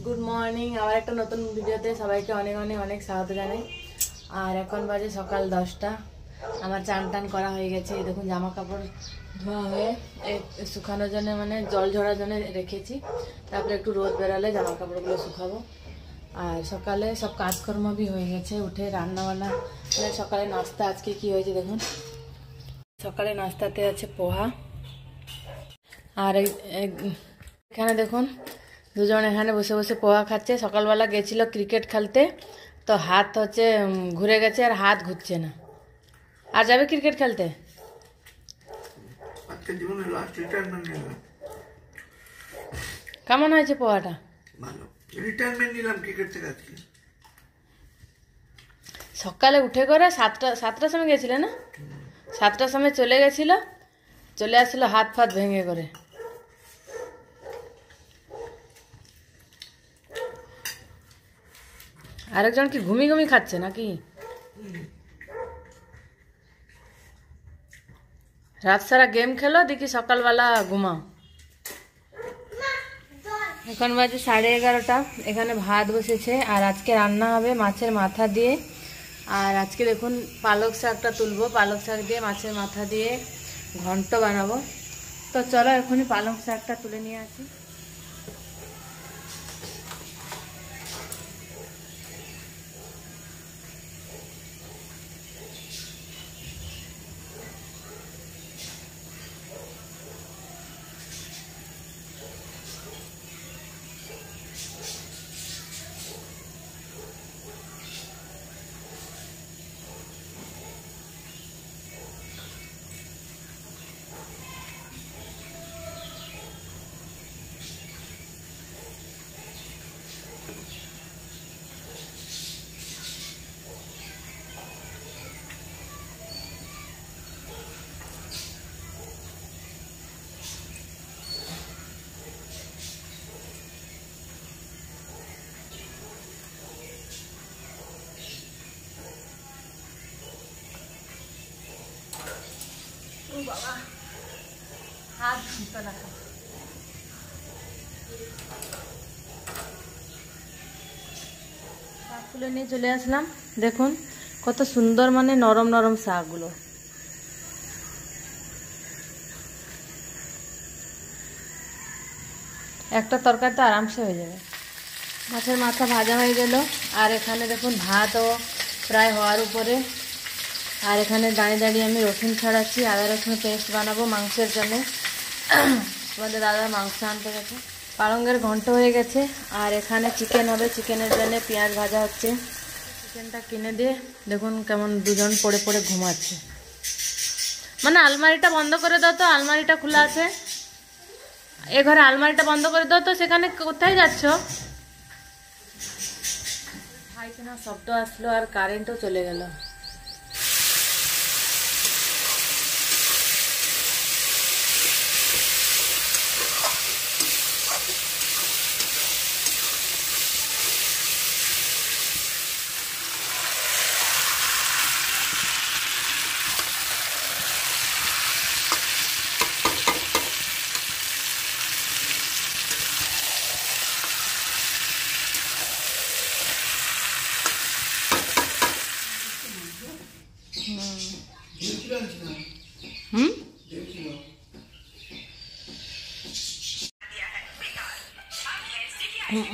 Good morning. আবার একটা নতুন ভিডিওতে সবাইকে অনেক অনেক অনেক স্বাগত জানাই। আর এখন বাজে সকাল 10টা। আমার চান টান করা হয়ে গেছে। এই দেখুন জামা কাপড় ধোয়া হয়ে শুকানোর জন্য মানে জল ঝরার জন্য রেখেছি। তারপরে একটু রোদ বেরালে জামা কাপড়গুলো শুকাবো। আর সকালে সব কাজকর্ম भी হয়ে গেছে। উঠে রান্না বান্না মানে সকালে নাস্তা আজকে কি হয়েছে দেখুন। সকালে নাস্তাতে আছে পোহা। আর এখানে দেখুন দুজন এখানে বসে বসে পোহা খাচ্ছে। সকালবেলা গেছিল ক্রিকেট খেলতে, তো হাত হচ্ছে ঘুরে গেছে আর হাত ঘুরছে না। আর যাবে ক্রিকেট খেলতে? কেমন হয়েছে পোহাটা? সকালে উঠে করে সাতটার সময় গেছিলে না? 7টার সময় চলে গেছিল, চলে আসলো হাত ফাত ভেঙে করে। আরেকজন কি ঘুমি ঘুমি খাচ্ছে নাকি? রাত সারা গেম খেলো, দেখি সকালবেলা ঘুমাও। এখন বাজে 11:30। এখানে ভাত বসেছে আর আজকে রান্না হবে মাছের মাথা দিয়ে। আর আজকে দেখুন পালক শাকটা তুলবো, পালক শাক দিয়ে মাছের মাথা দিয়ে ঘন্ট বানাবো। তো চলো এখনই পালক শাকটা তুলে নিয়ে আসি। বাবা হাত ধুতে লাগা। শাকগুলো নিয়ে চলে আসলাম। দেখুন কত সুন্দর মানে নরম নরম শাকগুলো। একটা তরকারিতে আরামসে হয়ে যাবে। মাছের মাথা ভাজা হয়ে গেল। আর এখানে দেখুন ভাতও প্রায় হওয়ার উপরে। আর এখানে দাঁড়িয়ে দাঁড়িয়ে আমি রসুন ছাড়াচ্ছি, আদা রসুন পেস্ট বানাবো মাংসের জন্য। আমাদের দাদা মাংস আনতে গেছে। পালঙ্গের ঘন্ট হয়ে গেছে। আর এখানে চিকেন হবে, চিকেনের জন্য পেঁয়াজ ভাজা হচ্ছে। চিকেনটা কিনে দিয়ে দেখুন কেমন দুজন পড়ে পড়ে ঘুমাচ্ছে। মানে আলমারিটা বন্ধ করে দাও তো, আলমারিটা খোলা আছে। এ ঘরে আলমারিটা বন্ধ করে দাও তো। সেখানে কোথায় যাচ্ছ? ভাইখানা শব্দ আসলো আর কারেন্টও চলে গেল।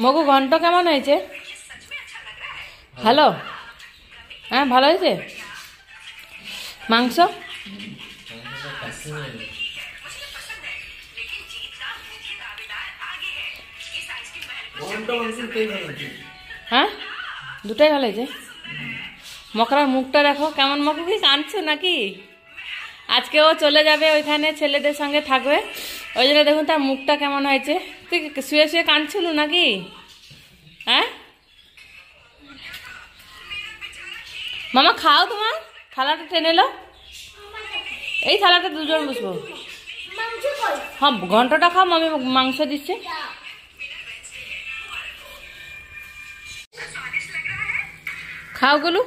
মগু ঘন্ট কেমন হয়েছে? ভালো? হ্যাঁ ভালো হয়েছে। মাংস হ্যাঁ দুটাই ভালো হয়েছে। মকরার মুখটা দেখো কেমন। মকু কি কাঁদছো নাকি? আজকে ও চলে যাবে ওইখানে, ছেলেদের সঙ্গে থাকবে। ওই জন্য দেখুন তার মুখটা কেমন হয়েছে। তুই শুয়ে শুয়ে কাঁদছিল নাকি? হ্যাঁ মামা খাও, তোমার থালাটা টেনে এলো। এই থালাটা দুজন বসবো। হ্যাঁ ঘন্টটা খাও, মামি মাংস দিচ্ছে। খাও গুলো।